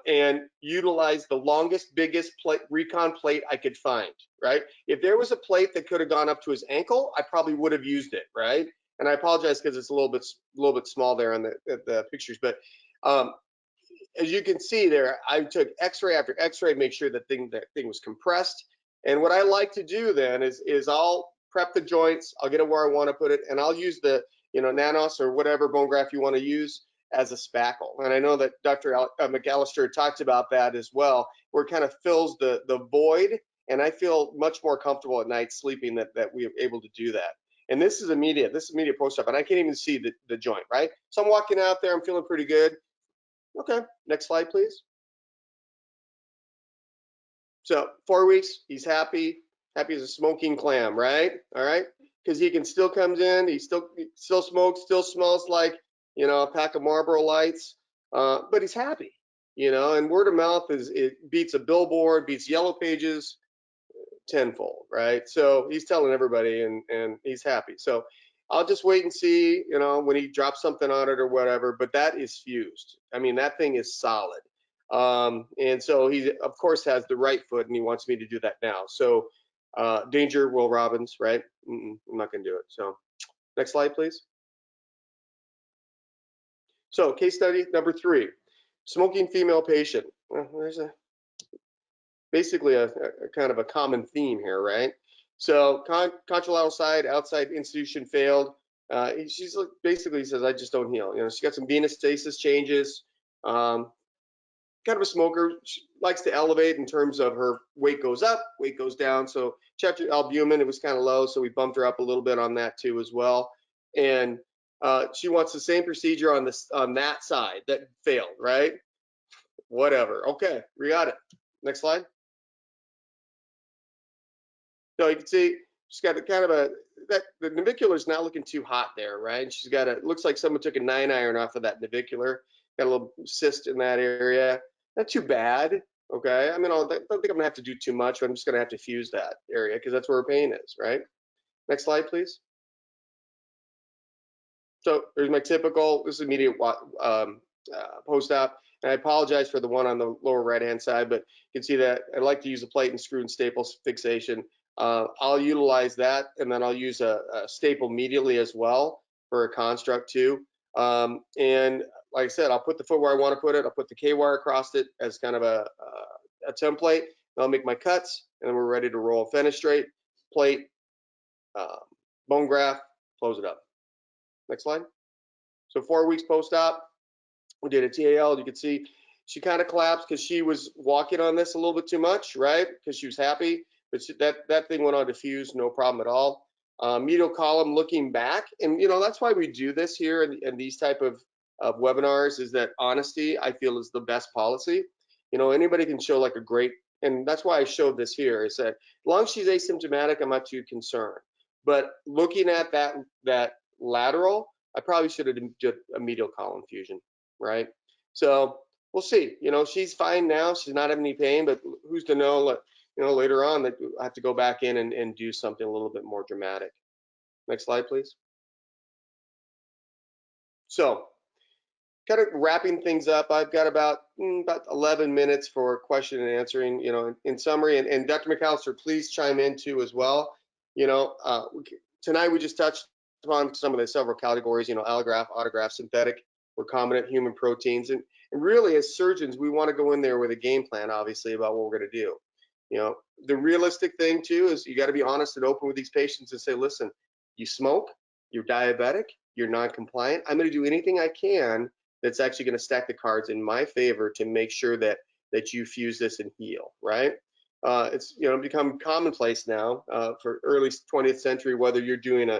and utilized the longest, biggest plate, recon plate I could find, right? If there was a plate that could have gone up to his ankle, I probably would have used it, right? And I apologize because it's a little bit small there on the pictures, but as you can see there, I took X-ray after X-ray, make sure that thing was compressed. And what I like to do then is I'll prep the joints, I'll get it where I want to put it, and I'll use the, you know, Nanos or whatever bone graft you want to use as a spackle. And I know that Dr. McAllister talked about that as well, where it kind of fills the void, and I feel much more comfortable at night sleeping that we're able to do that. And this is immediate post-op, and I can't even see the joint, right? So I'm walking out there, I'm feeling pretty good. Okay, next slide, please. So 4 weeks, he's happy as a smoking clam, right? All right, because he can still comes in, he still smokes, still smells like, you know, a pack of Marlboro Lights, but he's happy, you know. And word of mouth it beats a billboard, beats Yellow Pages tenfold, right? So he's telling everybody, and he's happy. So I'll just wait and see, you know, when he drops something on it or whatever. But that is fused. I mean, that thing is solid. And so he, of course, has the right foot, and he wants me to do that now. So danger, Will Robbins, right? I'm not going to do it. So next slide, please. So case study number 3, smoking female patient. Well, there's basically a kind of a common theme here, right? So contralateral side, outside institution failed. She's basically says, I just don't heal. You know, she got some venous stasis changes. Kind of a smoker. She likes to elevate in terms of her weight goes up, weight goes down. So checked her albumin, it was kind of low, so we bumped her up a little bit on that too as well. And she wants the same procedure on that side that failed, right? Whatever. Okay, we got it. Next slide. So you can see she's got a kind of the navicular is not looking too hot there, right? She's got it looks like someone took a 9-iron off of that navicular. Got a little cyst in that area. Not too bad. Okay. I mean, I don't think I'm gonna have to do too much. I'm just gonna have to fuse that area because that's where her pain is, right? Next slide, please. So there's my typical. This is immediate post-op. And I apologize for the one on the lower right-hand side, but you can see that I like to use a plate and screw and staple fixation. I'll utilize that, and then I'll use a staple medially as well for a construct too. And like I said, I'll put the foot where I want to put it. I'll put the K-wire across it as kind of a template. I'll make my cuts, and then we're ready to roll. Fenestrate, plate, bone graft, close it up. Next slide. So 4 weeks post-op, we did a TAL. You can see She kind of collapsed because she was walking on this a little bit too much, right? Because she was happy, but that thing went on to fuse, no problem at all. Medial column looking back, and that's why we do this here and these type of webinars, is that honesty, I feel, is the best policy. Anybody can show like a great, and that's why I showed this here, is that as long as she's asymptomatic, I'm not too concerned. But looking at that lateral, I probably should have done a medial column fusion, right? So we'll see. She's fine now. She's not having any pain, but who's to know? Later on that I have to go back in and do something a little bit more dramatic. Next slide, please. So, kind of wrapping things up, I've got about 11 minutes for question and answering. In summary, and Dr. McAllister, please chime in too as well. Tonight we just touched upon some of the several categories. Allograft, autograft, synthetic, recombinant human proteins, and really as surgeons, we want to go in there with a game plan, obviously, about what we're going to do. The realistic thing too is you got to be honest and open with these patients and say, listen, you smoke, you're diabetic, you're non-compliant. I'm going to do anything I can that's actually going to stack the cards in my favor to make sure that you fuse this and heal, right? It's become commonplace now for early 20th century, whether you're doing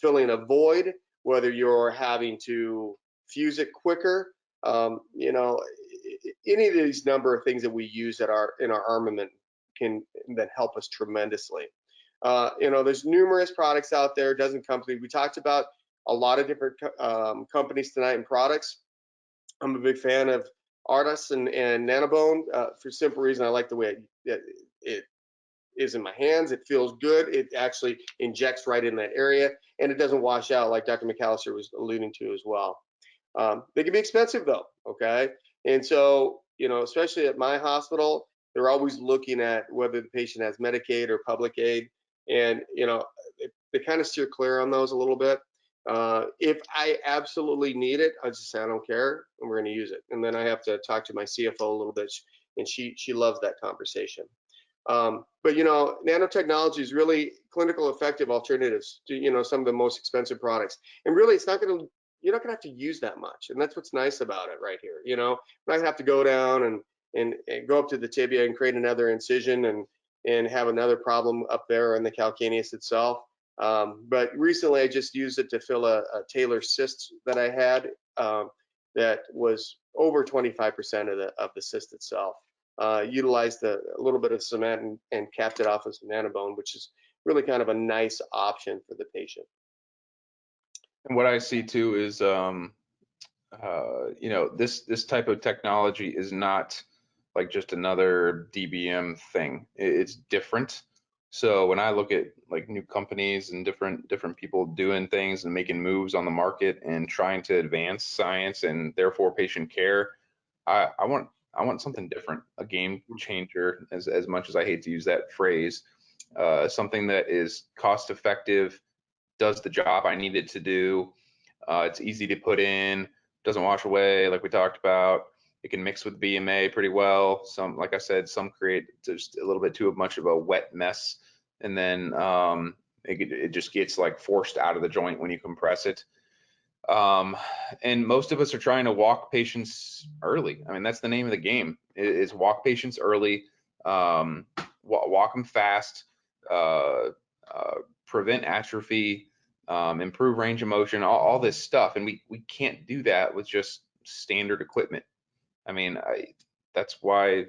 filling a void, whether you're having to fuse it quicker, any of these number of things that we use in our armament can then help us tremendously. There's numerous products out there, a dozen companies. We talked about a lot of different companies tonight and products. I'm a big fan of Artoss and NanoBone for simple reason. I like the way it is in my hands. It feels good. It actually injects right in that area, and it doesn't wash out like Dr. McAllister was alluding to as well. They can be expensive though, okay? And so, especially at my hospital, they're always looking at whether the patient has Medicaid or public aid, and they kind of steer clear on those a little bit. If I absolutely need it, I just say I don't care, and we're going to use it. And then I have to talk to my CFO a little bit, and she loves that conversation. But nanotechnology is really clinical effective alternatives to some of the most expensive products, and really you're not gonna have to use that much, and that's what's nice about it right here. You're not gonna have to go down and go up to the tibia and create another incision and have another problem up there in the calcaneus itself. But recently I just used it to fill a talar cyst that I had that was over 25% of the cyst itself. Utilized a little bit of cement and capped it off with some NanoBone, which is really kind of a nice option for the patient. And what I see too is, this type of technology is not like just another DBM thing. It's different. So when I look at like new companies and different people doing things and making moves on the market and trying to advance science and therefore patient care, I want something different, a game changer, as much as I hate to use that phrase, something that is cost effective, does the job I need it to do. It's easy to put in, doesn't wash away like we talked about. It can mix with BMA pretty well. Some, like I said, some create just a little bit too much of a wet mess, and then it just gets like forced out of the joint when you compress it. And most of us are trying to walk patients early. I mean, that's the name of the game, is walk patients early, walk them fast, prevent atrophy, improve range of motion, all this stuff. And we can't do that with just standard equipment. I mean, that's why,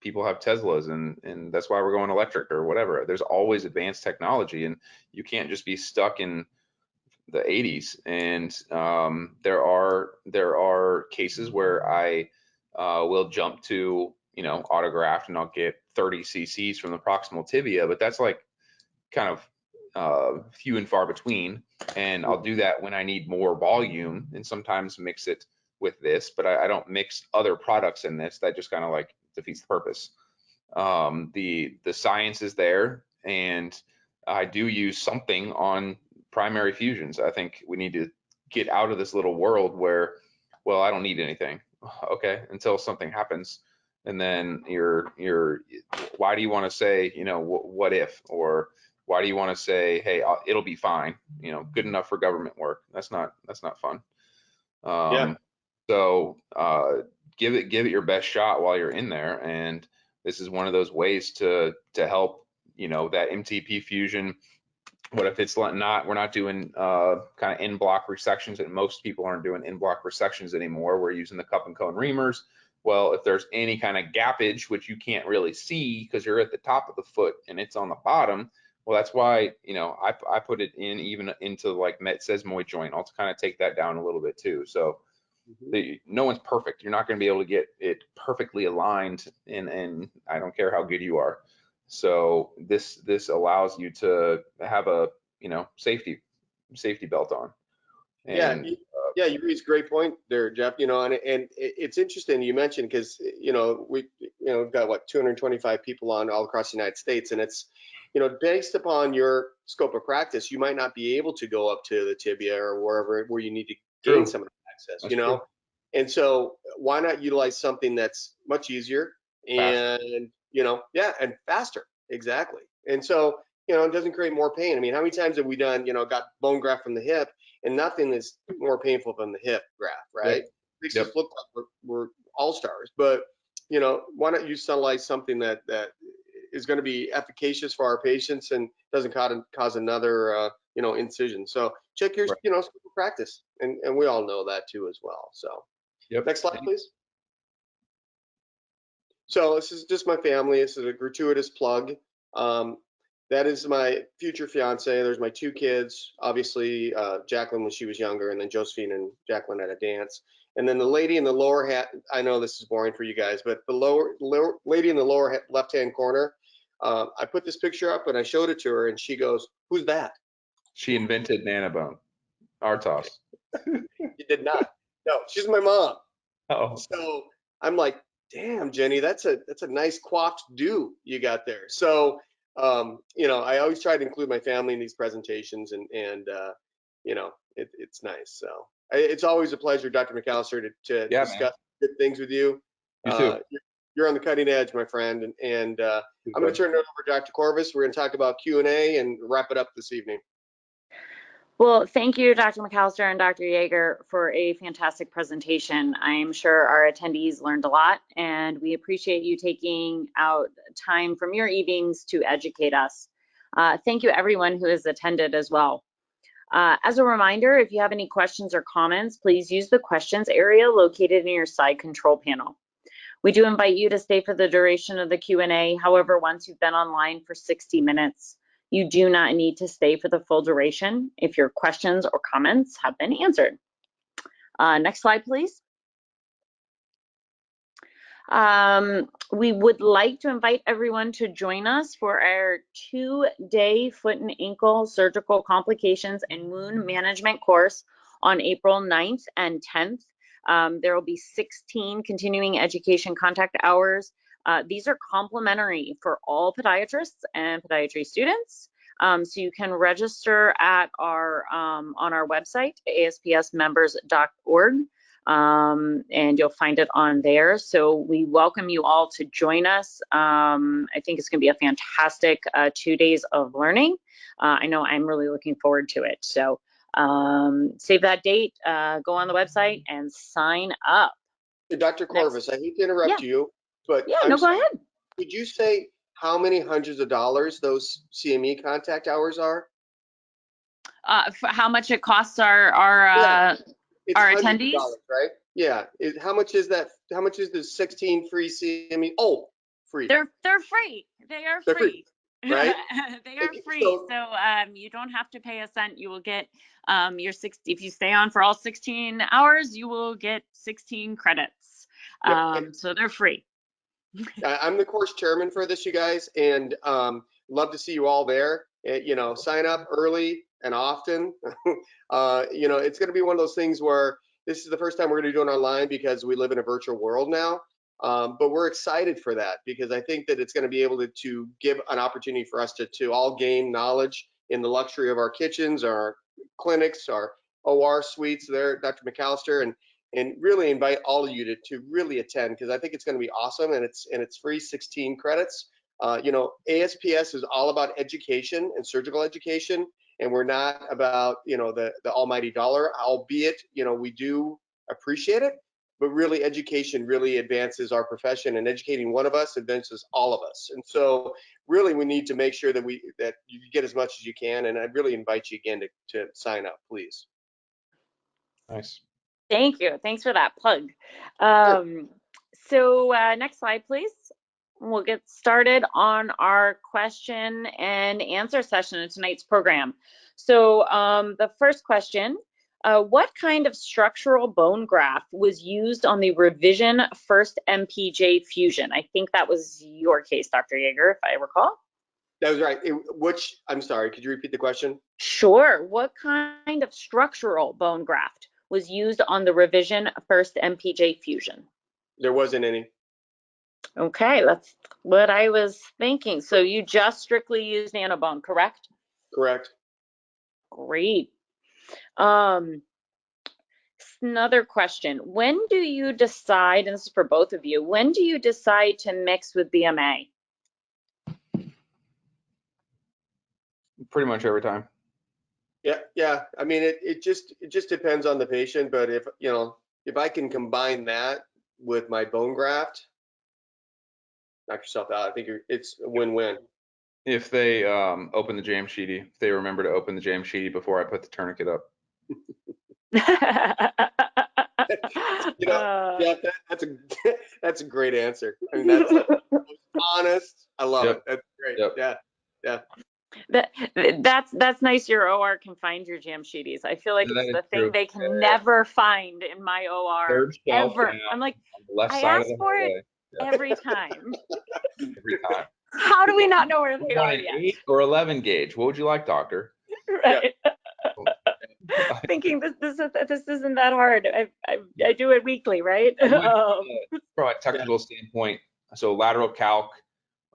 people have Teslas, and that's why we're going electric or whatever. There's always advanced technology, and you can't just be stuck in the 80s. And there are cases where I will jump to autograft, and I'll get 30 cc's from the proximal tibia, but that's like kind of few and far between. And I'll do that when I need more volume, and sometimes mix it with this, but I don't mix other products in this. That just kind of like defeats the purpose. The science is there, and I do use something on primary fusions. I think we need to get out of this little world where, well, I don't need anything. Okay, until something happens, and then why do you want to say, what if, or why do you want to say, hey, it'll be fine, good enough for government work? That's not fun. Yeah. So give it your best shot while you're in there. And this is one of those ways to help, you know, that MTP fusion. What if it's not, we're not doing kind of in block resections, and most people aren't doing in block resections anymore. We're using the cup and cone reamers. Well, if there's any kind of gappage, which you can't really see because you're at the top of the foot and it's on the bottom, well, that's why, you know, I put it in even into like metsesmoid joint. I'll kind of take that down a little bit too. So no one's perfect. You're not going to be able to get it perfectly aligned, and I don't care how good you are. So this allows you to have a, you know, safety belt on. And yeah, you raised a great point there, Jeff. You know, and it's interesting you mentioned, because you know we've got what 225 people on all across the United States, and it's, you know, based upon your scope of practice, you might not be able to go up to the tibia or wherever where you need to gain True. some of the access. That's You know, true. and so why not utilize something that's much easier Faster. and, you know, yeah, and faster. Exactly. And so, you know, it doesn't create more pain. I mean, how many times have we done, you know, got bone graft from the hip, and nothing is more painful than the hip graft, right? Yep. Makes Yep. us look like we're all stars. But, you know, why not utilize something that is going to be efficacious for our patients and doesn't cause another, you know, incision. So check your, Right. you know, scope of practice, and we all know that too as well. So Yep. next slide, please. So this is just my family. This is a gratuitous plug. Um, that is my future fiance. There's my two kids. Obviously, Jacqueline when she was younger, and then Josephine and Jacqueline at a dance. And then the lady in the lower hat. I know this is boring for you guys, but the lower lady in the lower left-hand corner. I put this picture up and I showed it to her, and she goes, "Who's that?" She invented NanoBone. Artoss. You did not. No, she's my mom. Oh. So I'm like, damn, Jenny, that's a nice coiffed do you got there. So you know, I always try to include my family in these presentations, and you know, it's nice. So it's always a pleasure, Dr. McAllister, to Yeah, man. discuss good things with you. You too. You're on the cutting edge, my friend, and I'm going to Good. turn it over to Dr. Corvus. We're going to talk about Q&A and wrap it up this evening. Well, thank you, Dr. McAllister and Dr. Yeager, for a fantastic presentation. I'm sure our attendees learned a lot, and we appreciate you taking out time from your evenings to educate us. Thank you, everyone who has attended as well. As a reminder, if you have any questions or comments, please use the questions area located in your side control panel. We do invite you to stay for the duration of the Q&A. However, once you've been online for 60 minutes, you do not need to stay for the full duration if your questions or comments have been answered. Next slide, please. We would like to invite everyone to join us for our 2-day foot and ankle surgical complications and wound management course on April 9th and 10th. There will be 16 continuing education contact hours. These are complimentary for all podiatrists and podiatry students. So you can register at our on our website, aspsmembers.org. And you'll find it on there. So we welcome you all to join us. I think it's going to be a fantastic 2 days of learning. I know I'm really looking forward to it. So save that date, go on the website and sign up. Dr. Corvus, I hate to interrupt you, but No, go ahead. Could you say how many hundreds of dollars those CME contact hours are? For how much it costs our It's our hundreds attendees? of dollars, right? Yeah. How much is that? How much is the 16 free CME? Oh, free. They're free. They are They're free. right? They are free. So you don't have to pay a cent. You will get your 60. If you stay on for all 16 hours, you will get 16 credits. So they're free. I'm the course chairman for this, you guys, and love to see you all there. You know, sign up early and often. You know, it's going to be one of those things where this is the first time we're going to do it online because we live in a virtual world now. But we're excited for that because I think that it's going to be able to give an opportunity for us to all gain knowledge in the luxury of our kitchens, our clinics, our OR suites there, Dr. McAllister, and really invite all of you to really attend because I think it's going to be awesome, and it's free, 16 credits. You know, ASPS is all about education and surgical education, and we're not about, you know, the almighty dollar, albeit, you know, we do appreciate it, but really education really advances our profession, and educating one of us advances all of us. And so really we need to make sure that you get as much as you can, and I really invite you again to sign up, please. Nice. Thank you. Thanks for that plug. Sure. So next slide, please. We'll get started on our question and answer session in tonight's program. So the first question, what kind of structural bone graft was used on the revision first MPJ fusion? I think that was your case, Dr. Yeager, if I recall. That was right. I'm sorry, could you repeat the question? Sure. What kind of structural bone graft was used on the revision first MPJ fusion? There wasn't any. Okay, that's what I was thinking. So you just strictly use NanoBone, correct? Correct. Great. Another question. When do you decide, and this is for both of you, when do you decide to mix with BMA? Pretty much every time. Yeah. I mean, it just depends on the patient, but if I can combine that with my bone graft, knock yourself out. I think it's a win-win. If they open the jam sheety, if they remember to open the jam sheety before I put the tourniquet up. Yeah, that's a great answer. I mean, that's like honest. I love it. That's great. Yep. Yeah. That's nice. Your OR can find your jam sheeties. I feel like it's the thing they can never find in my OR. Third shelf ever. down I'm like, on the left I side ask of the for it hallway. every time. Every time. How do we not know where they You want are an yet? 8 or 11 gauge? What would you like, doctor? Right. Thinking this isn't that hard. I do it weekly, right? From a technical standpoint, so lateral calc,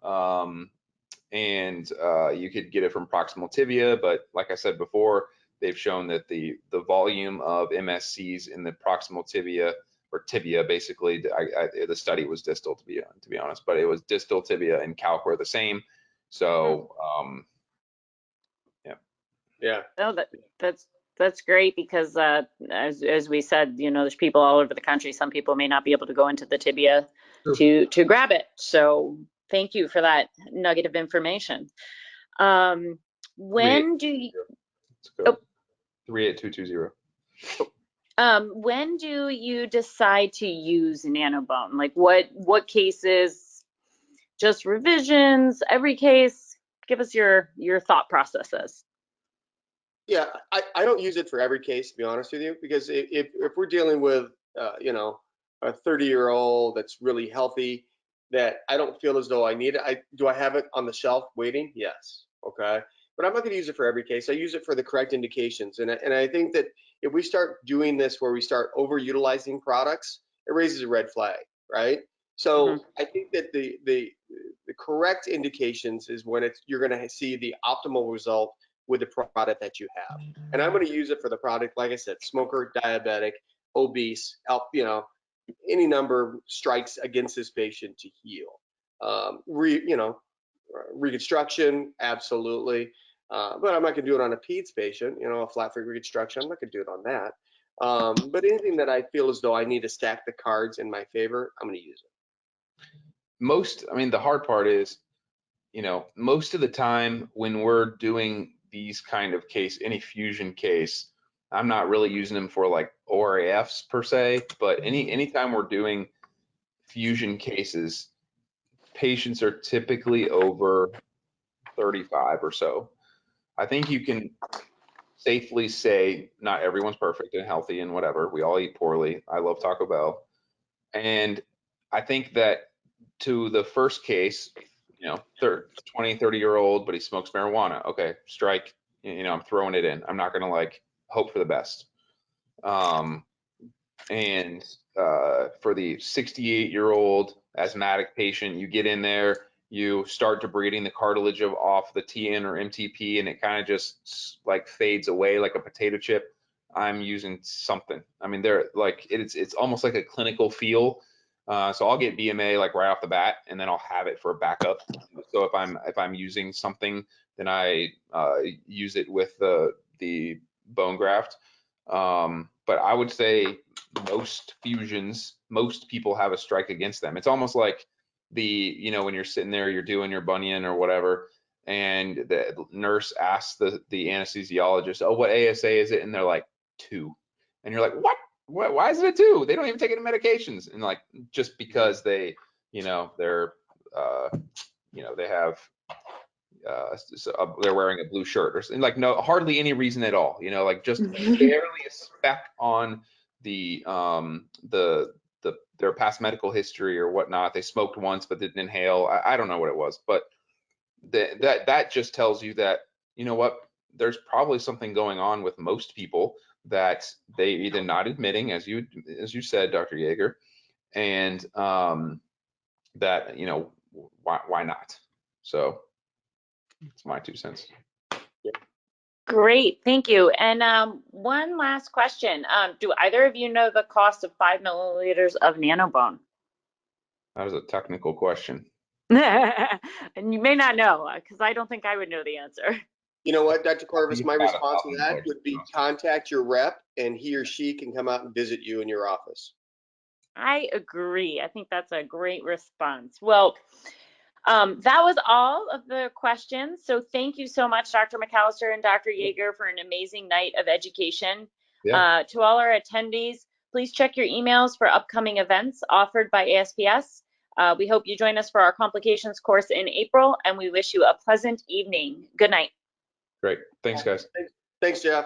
and you could get it from proximal tibia, but like I said before, they've shown that the volume of MSCs in the proximal tibia, or tibia basically, the study was distal to be honest, but it was distal tibia and calc were the same. So Yeah. No, that's great because as we said, there's people all over the country. Some people may not be able to go into the tibia to grab it. So thank you for that nugget of information. When do you? Let's go. 38220. When do you decide to use NanoBone? Like what cases? Just revisions? Every case? Give us your thought processes. Yeah, I don't use it for every case, to be honest with you, because if we're dealing with a 30-year-old that's really healthy, that I don't feel as though I need it. Do I have it on the shelf waiting? Yes. Okay. But I'm not going to use it for every case. I use it for the correct indications. And I think that if we start doing this where we start overutilizing products, it raises a red flag, right? So I think that the correct indications is when you're going to see the optimal result with the product that you have. And I'm going to use it for the product, like I said, smoker, diabetic, obese, any number of strikes against this patient to heal. Reconstruction, absolutely. But I'm not going to do it on a peds patient, a flat foot reconstruction. I'm not going to do it on that. But anything that I feel as though I need to stack the cards in my favor, I'm going to use it. The hard part is, most of the time when we're doing these kind of any fusion case, I'm not really using them for like ORAFs per se, but anytime we're doing fusion cases, patients are typically over 35 or so. I think you can safely say not everyone's perfect and healthy and whatever. We all eat poorly. I love Taco Bell. And I think that to the first case, 20, 30-year-old, but he smokes marijuana. Okay, strike, I'm throwing it in. I'm not going to hope for the best. And for the 68-year-old asthmatic patient, you get in there, you start debriding the cartilage off the TN or MTP, and it kind of just fades away like a potato chip. I'm using something. They're it's almost like a clinical feel. So I'll get BMA right off the bat, and then I'll have it for a backup. So if I'm using something, then I use it with the bone graft. but I would say most fusions, most people have a strike against them. It's almost like when you're sitting there, you're doing your bunion or whatever, and the nurse asks the anesthesiologist, oh, what ASA is it? And they're like, 2. And you're like, what? Why is it a 2? They don't even take any medications. And like, just because they, they're, they have, they're wearing a blue shirt or something, like, no, hardly any reason at all, like just barely a speck on their past medical history or whatnot. They smoked once but didn't inhale. I don't know what it was, but that just tells you that, what, there's probably something going on with most people that they either not admitting, as you said, Dr. Yeager, and that, why not? So it's my 2 cents. Great, thank you. And one last question. Do either of you know the cost of 5 milliliters of NanoBone? That was a technical question. And you may not know, because I don't think I would know the answer. You know what, Dr. Corvus, my About response to that $1,000. would be contact your rep, and he or she can come out and visit you in your office. I agree. I think that's a great response. Well, that was all of the questions. So thank you so much, Dr. McAllister and Dr. Yeager, for an amazing night of education. Yeah. To all our attendees, please check your emails for upcoming events offered by ASPS. We hope you join us for our complications course in April, and we wish you a pleasant evening. Good night. Great. Thanks, guys. Thanks, Jeff.